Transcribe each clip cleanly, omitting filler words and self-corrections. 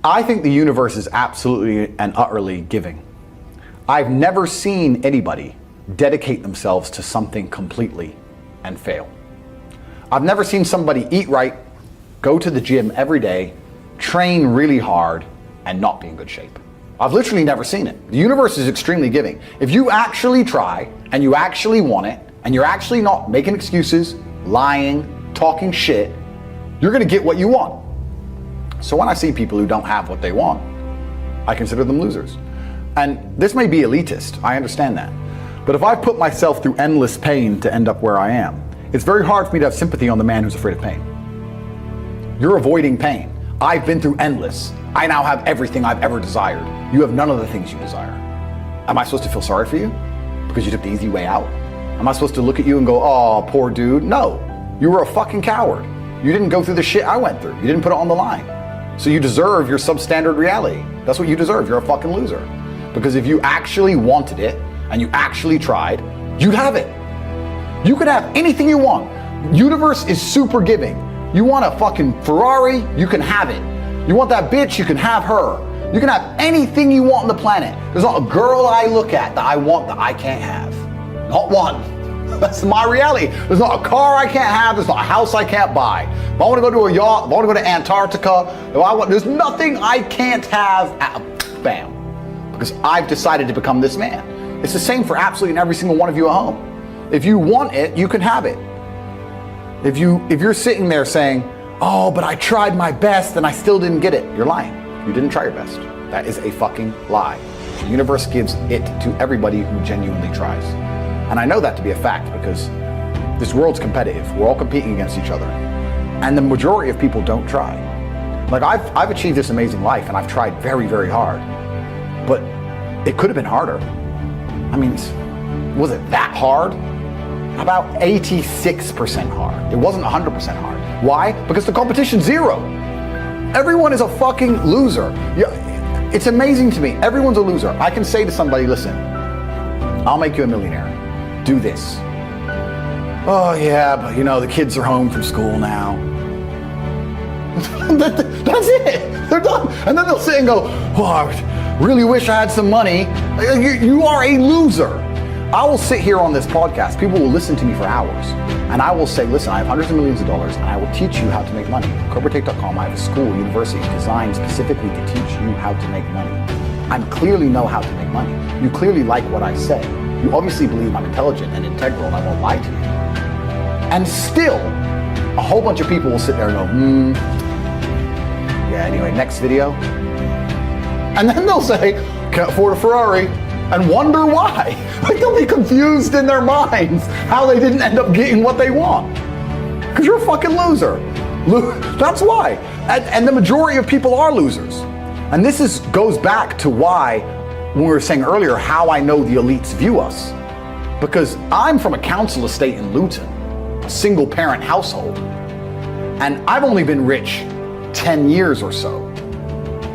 I think the universe is absolutely and utterly giving. I've never seen anybody dedicate themselves to something completely and fail. I've never seen somebody eat right, go to the gym every day, train really hard, and not be in good shape. I've literally never seen it. The universe is extremely giving. If you actually try, and you actually want it, and you're actually not making excuses, lying, talking shit, you're gonna get what you want. So when I see people who don't have what they want, I consider them losers. And this may be elitist, I understand that. But if I put myself through endless pain to end up where I am, it's very hard for me to have sympathy on the man who's afraid of pain. You're avoiding pain. I've been through endless. I now have everything I've ever desired. You have none of the things you desire. Am I supposed to feel sorry for you? Because you took the easy way out? Am I supposed to look at you and go, oh, poor dude? No, you were a fucking coward. You didn't go through the shit I went through. You didn't put it on the line. So you deserve your substandard reality. That's what you deserve. You're a fucking loser. Because if you actually wanted it and you actually tried, you'd have it. You could have anything you want. Universe is super giving. You want a fucking Ferrari, you can have it. You want that bitch, you can have her. You can have anything you want on the planet. There's not a girl I look at that I want that I can't have. Not one. That's my reality. There's not a car I can't have. There's not a house I can't buy. If I want to go to a yacht, if I want to go to Antarctica, there's nothing I can't have. Bam. Because I've decided to become this man. It's the same for absolutely every single one of you at home. If you want it, you can have it. If you're sitting there saying, oh, but I tried my best and I still didn't get it, you're lying. You didn't try your best. That is a fucking lie. The universe gives it to everybody who genuinely tries. And I know that to be a fact because this world's competitive. We're all competing against each other. And the majority of people don't try. Like I've achieved this amazing life and I've tried very, very hard. But it could have been harder. I mean, was it that hard? About 86% hard. It wasn't 100% hard. Why? Because the competition's zero. Everyone is a fucking loser. It's amazing to me. Everyone's a loser. I can say to somebody, listen, I'll make you a millionaire. Do this. Oh yeah, but the kids are home from school now. That's it. They're done. And then they'll sit and go, oh, I really wish I had some money. You are a loser. I will sit here on this podcast. People will listen to me for hours. And I will say, listen, I have hundreds of millions of dollars and I will teach you how to make money. CobraTate.com, I have a school, university designed specifically to teach you how to make money. I clearly know how to make money. You clearly like what I say. You obviously believe I'm intelligent and integral and I won't lie to you. And still, a whole bunch of people will sit there and go, yeah, anyway, next video. And then they'll say, can't afford a Ferrari, and wonder why. Like they'll be confused in their minds how they didn't end up getting what they want. Because you're a fucking loser. That's why. And the majority of people are losers. And this goes back to why, when we were saying earlier, how I know the elites view us. Because I'm from a council estate in Luton, a single parent household. And I've only been rich 10 years or so.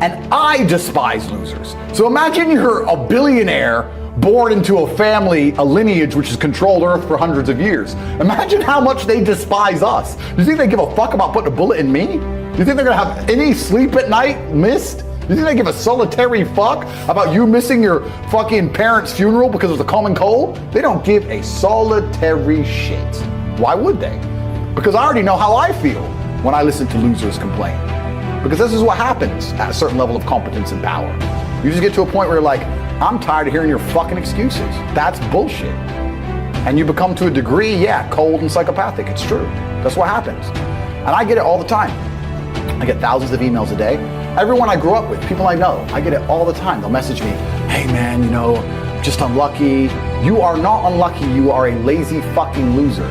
And I despise losers. So imagine you're a billionaire born into a family, a lineage which has controlled Earth for hundreds of years. Imagine how much they despise us. Do you think they give a fuck about putting a bullet in me? Do you think they're gonna have any sleep at night missed? Do you think they give a solitary fuck about you missing your fucking parents' funeral because of the common cold? They don't give a solitary shit. Why would they? Because I already know how I feel when I listen to losers complain. Because this is what happens at a certain level of competence and power. You just get to a point where you're like, I'm tired of hearing your fucking excuses. That's bullshit. And you become, to a degree, yeah, cold and psychopathic. It's true. That's what happens. And I get it all the time. I get thousands of emails a day. Everyone I grew up with, people I know, I get it all the time. They'll message me, hey man, just unlucky. You are not unlucky. You are a lazy fucking loser.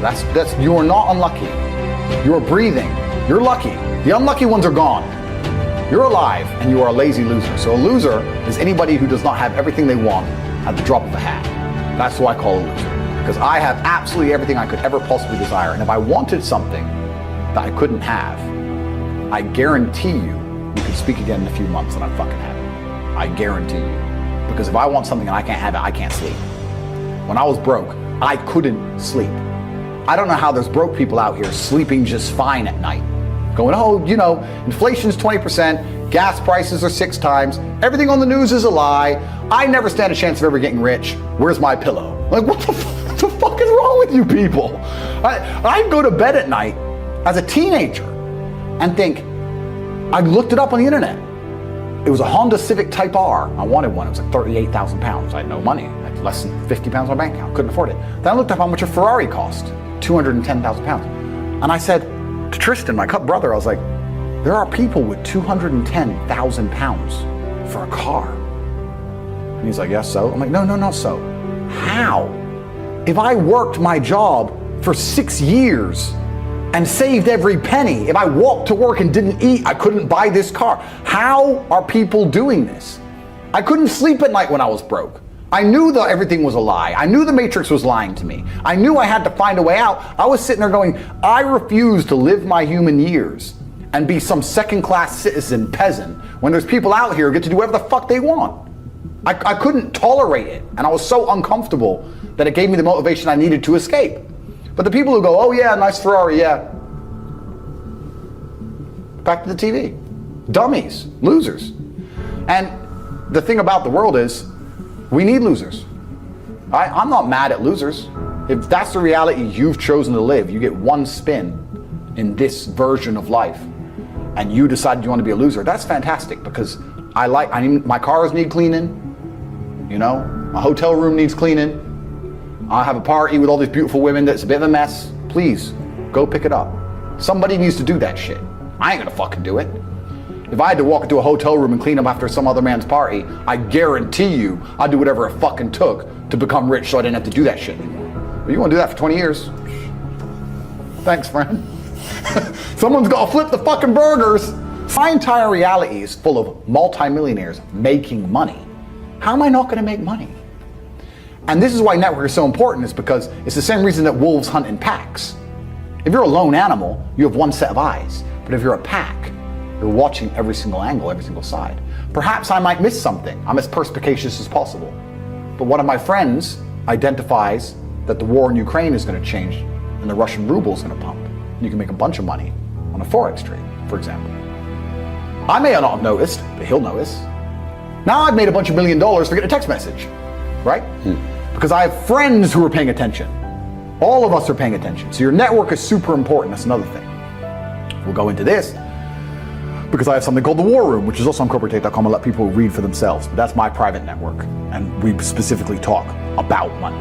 You are not unlucky. You are breathing. You're lucky. The unlucky ones are gone. You're alive and you are a lazy loser. So a loser is anybody who does not have everything they want at the drop of a hat. That's what I call a loser. Because I have absolutely everything I could ever possibly desire. And if I wanted something that I couldn't have, I guarantee you could speak again in a few months and I'd fucking have it. I guarantee you. Because if I want something and I can't have it, I can't sleep. When I was broke, I couldn't sleep. I don't know how there's broke people out here sleeping just fine at night. going, oh, you know, inflation's 20%, gas prices are 6 times, everything on the news is a lie, I never stand a chance of ever getting rich, where's my pillow? Like, what the fuck is wrong with you people? I'd go to bed at night as a teenager and think, I looked it up on the internet. It was a Honda Civic Type R. I wanted one. It was like 38,000 pounds. I had no money. I had less than 50 pounds on my bank account. Couldn't afford it. Then I looked up how much a Ferrari cost. 210,000 pounds. And I said to Tristan, my brother, I was like, there are people with 210,000 pounds for a car. And he's like, yes, so? I'm like, no, not so. How? If I worked my job for 6 years and saved every penny, if I walked to work and didn't eat, I couldn't buy this car. How are people doing this? I couldn't sleep at night when I was broke. I knew that everything was a lie. I knew the Matrix was lying to me. I knew I had to find a way out. I was sitting there going, I refuse to live my human years and be some second-class citizen peasant when there's people out here who get to do whatever the fuck they want. I couldn't tolerate it, and I was so uncomfortable that it gave me the motivation I needed to escape. But the people who go, oh yeah, nice Ferrari, yeah. Back to the TV. Dummies, losers. And the thing about the world is, we need losers. I'm not mad at losers. If that's the reality you've chosen to live, you get one spin in this version of life, and you decided you want to be a loser, that's fantastic, because my cars need cleaning, you know, my hotel room needs cleaning, I have a party with all these beautiful women that's a bit of a mess. Please, go pick it up. Somebody needs to do that shit. I ain't gonna fucking do it. If I had to walk into a hotel room and clean up after some other man's party, I guarantee you I'd do whatever it fucking took to become rich so I didn't have to do that shit anymore. But you wanna do that for 20 years? Thanks, friend. Someone's gotta flip the fucking burgers. My entire reality is full of multimillionaires making money. How am I not gonna make money? And this is why network is so important, is because it's the same reason that wolves hunt in packs. If you're a lone animal, you have one set of eyes. But if you're a pack, you're watching every single angle, every single side. Perhaps I might miss something. I'm as perspicacious as possible. But one of my friends identifies that the war in Ukraine is going to change and the Russian ruble is going to pump. You can make a bunch of money on a Forex trade, for example. I may not have noticed, but he'll notice. Now I've made a bunch of $1 million for getting a text message, right? Because I have friends who are paying attention. All of us are paying attention. So your network is super important. That's another thing. We'll go into this because I have something called the War Room, which is also on corporatate.com. I'll let people read for themselves. But that's my private network. And we specifically talk about money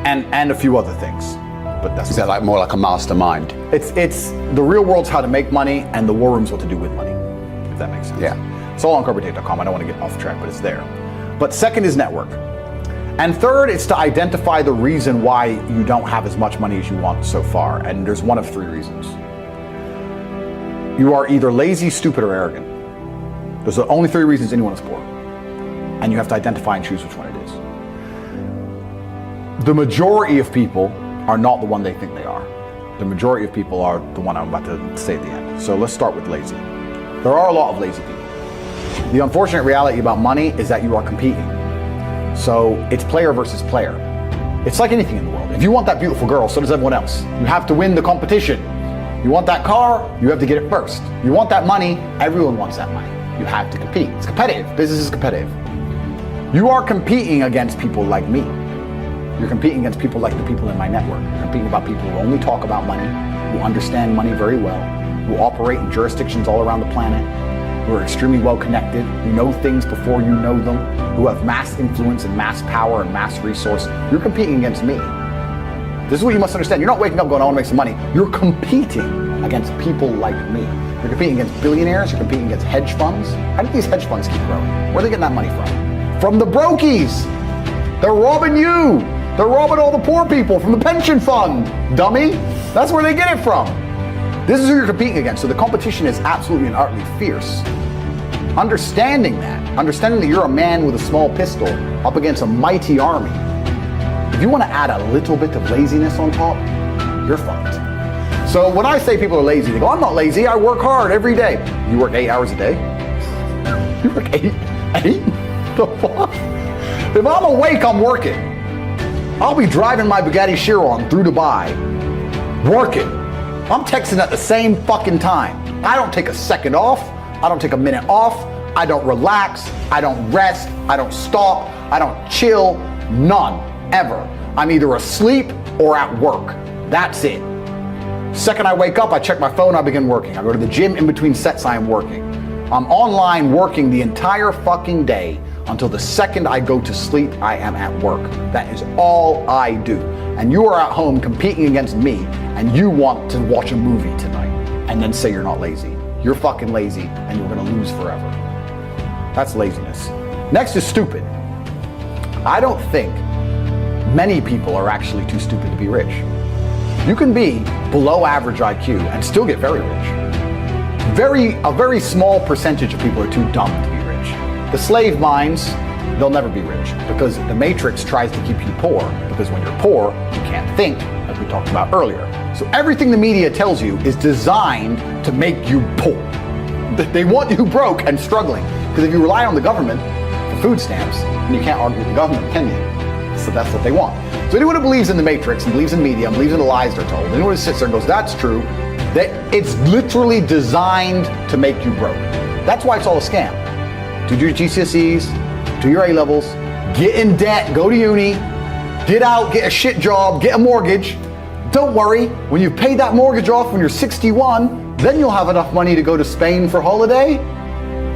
and a few other things. But that's is that like more like a mastermind? It's the real world's how to make money, and the War Room's what to do with money, if that makes sense. Yeah. It's all on corporatate.com. I don't want to get off track, but it's there. But second is network. And third, it's to identify the reason why you don't have as much money as you want so far. And there's one of 3 reasons. You are either lazy, stupid, or arrogant. Those are the only 3 reasons anyone is poor. And you have to identify and choose which one it is. The majority of people are not the one they think they are. The majority of people are the one I'm about to say at the end. So let's start with lazy. There are a lot of lazy people. The unfortunate reality about money is that you are competing. So it's player versus player. It's like anything in the world. If you want that beautiful girl, so does everyone else. You have to win the competition. You want that car, you have to get it first. You want that money, everyone wants that money. You have to compete. It's competitive. Business is competitive. You are competing against people like me. You're competing against people like the people in my network. You're competing about people who only talk about money, who understand money very well, who operate in jurisdictions all around the planet, who are extremely well connected, who know things before you know them, who have mass influence and mass power and mass resource. You're competing against me. This is what you must understand. You're not waking up going, I want to make some money. You're competing against people like me. You're competing against billionaires. You're competing against hedge funds. How do these hedge funds keep growing? Where are they getting that money from? From the brokies. They're robbing you. They're robbing all the poor people from the pension fund, dummy. That's where they get it from. This is who you're competing against. So the competition is absolutely and utterly fierce. Understanding that you're a man with a small pistol up against a mighty army. If you want to add a little bit of laziness on top, you're fucked. So when I say people are lazy, they go, I'm not lazy, I work hard every day. You work 8 hours a day? You work 8? The fuck? If I'm awake, I'm working. I'll be driving my Bugatti Chiron through Dubai, working. I'm texting at the same fucking time. I don't take a second off. I don't take a minute off. I don't relax. I don't rest. I don't stop. I don't chill. None, ever. I'm either asleep or at work. That's it. Second I wake up, I check my phone, I begin working. I go to the gym in between sets, I am working. I'm online working the entire fucking day until the second I go to sleep, I am at work. That is all I do. And you are at home competing against me, and you want to watch a movie tonight and then say you're not lazy. You're fucking lazy, and you're gonna lose forever. That's laziness. Next is stupid. I don't think many people are actually too stupid to be rich. You can be below average IQ and still get very rich. A very small percentage of people are too dumb to be rich. The slave minds, they'll never be rich because the matrix tries to keep you poor, because when you're poor, you can't think, as we talked about earlier. So everything the media tells you is designed to make you poor. They want you broke and struggling, because if you rely on the government for food stamps, then you can't argue with the government, can you? So that's what they want. So anyone who believes in the matrix and believes in media and believes in the lies they're told, anyone who sits there and goes, that's true, that it's literally designed to make you broke. That's why it's all a scam. Do your GCSEs, do your A-levels, get in debt, go to uni, get out, get a shit job, get a mortgage. Don't worry, when you've paid that mortgage off when you're 61, then you'll have enough money to go to Spain for holiday.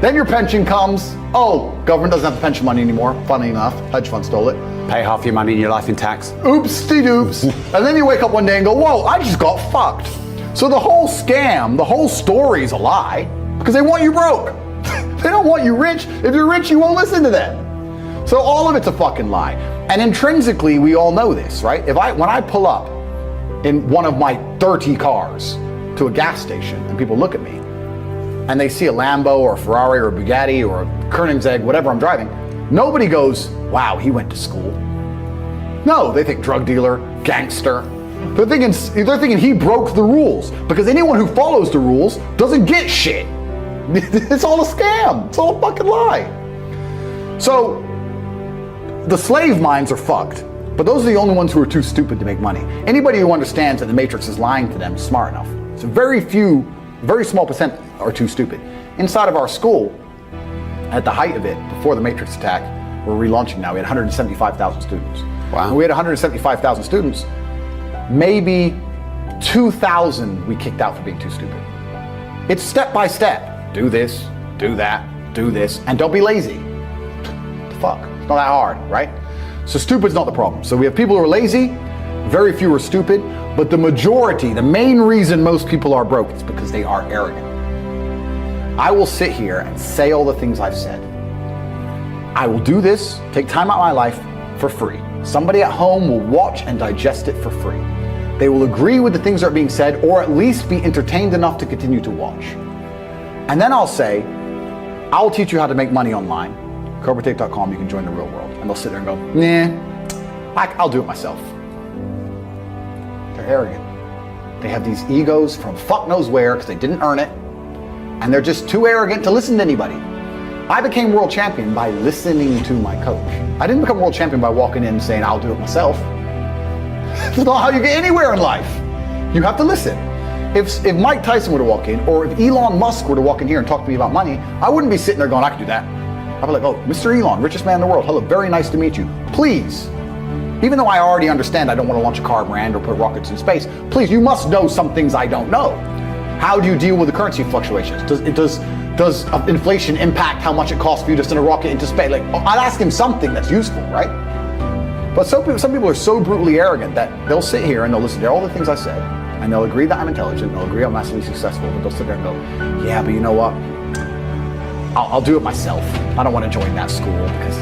Then your pension comes. Oh, government doesn't have the pension money anymore. Funny enough, hedge fund stole it. Pay half your money in your life in tax. Oopsie-doops. And then you wake up one day and go, whoa, I just got fucked. So the whole scam, the whole story is a lie because they want you broke. They don't want you rich. If you're rich, you won't listen to them. So all of it's a fucking lie. And intrinsically, we all know this, right? When I pull up in one of my 30 cars to a gas station and people look at me and they see a Lambo or a Ferrari or a Bugatti or a Koenigsegg, whatever I'm driving, nobody goes, wow, he went to school. No, they think drug dealer, gangster. They're thinking he broke the rules, because anyone who follows the rules doesn't get shit. It's all a scam. It's all a fucking lie. So the slave minds are fucked, but those are the only ones who are too stupid to make money. Anybody who understands that the matrix is lying to them is smart enough. So very small percent are too stupid. Inside of our school, at the height of it, before the matrix attack, we're relaunching now, we had 175,000 students. Wow. When we had 175,000 students, maybe 2,000 we kicked out for being too stupid. It's step by step. Do this, do that, do this, and don't be lazy. The fuck, it's not that hard, right? So stupid's not the problem. So we have people who are lazy, very few are stupid, but the majority, the main reason most people are broke is because they are arrogant. I will sit here and say all the things I've said. I will do this, take time out of my life for free. Somebody at home will watch and digest it for free. They will agree with the things that are being said, or at least be entertained enough to continue to watch. And then I'll say, I'll teach you how to make money online. CobraTate.com, you can join the real world. And they'll sit there and go, nah, I'll do it myself. They're arrogant. They have these egos from fuck knows where because they didn't earn it. And they're just too arrogant to listen to anybody. I became world champion by listening to my coach. I didn't become world champion by walking in and saying, I'll do it myself. That's not how you get anywhere in life. You have to listen. If Mike Tyson were to walk in, or if Elon Musk were to walk in here and talk to me about money, I wouldn't be sitting there going, I can do that. I'd be like, oh, Mr. Elon, richest man in the world. Hello, very nice to meet you. Please, even though I already understand I don't want to launch a car brand or put rockets in space, please, you must know some things I don't know. How do you deal with the currency fluctuations? Does inflation impact how much it costs for you to send a rocket into space? Like, I'd ask him something that's useful, right? But some people are so brutally arrogant that they'll sit here and they'll listen to all the things I said, and they'll agree that I'm intelligent, they'll agree I'm massively successful, but they'll sit there and go, yeah, but you know what? I'll do it myself. I don't want to join that school because,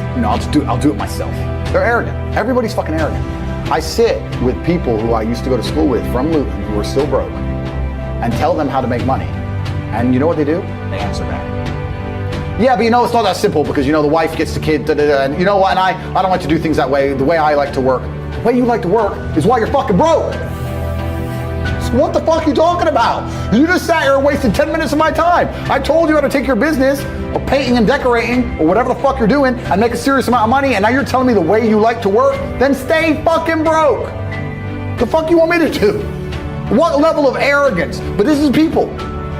I'll do it myself. They're arrogant. Everybody's fucking arrogant. I sit with people who I used to go to school with from Luton who are still broke and tell them how to make money. And you know what they do? They answer back. Yeah, but it's not that simple because, the wife gets the kid, and you know what, and I don't like to do things that way, the way I like to work. The way you like to work is why you're fucking broke. So what the fuck are you talking about? You just sat here and wasted 10 minutes of my time. I told you how to take your business of painting and decorating or whatever the fuck you're doing and make a serious amount of money, and now you're telling me the way you like to work? Then stay fucking broke. The fuck you want me to do? What level of arrogance? But this is people.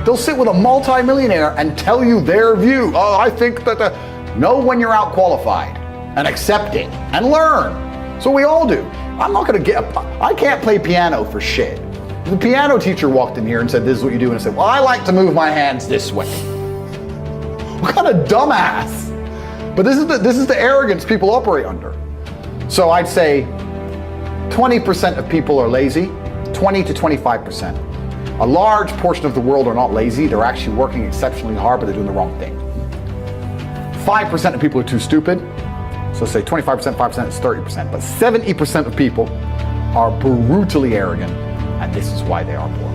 They'll sit with a multimillionaire and tell you their view. Oh, I think that know when you're out qualified and accept it and learn. So we all do. I'm not going to I can't play piano for shit. The piano teacher walked in here and said, this is what you do. And I said, well, I like to move my hands this way. What kind of dumbass? But this is the arrogance people operate under. So I'd say 20% of people are lazy, 20 to 25%. A large portion of the world are not lazy. They're actually working exceptionally hard, but they're doing the wrong thing. 5% of people are too stupid. So say 25%, 5% is 30%. But 70% of people are brutally arrogant, and this is why they are poor.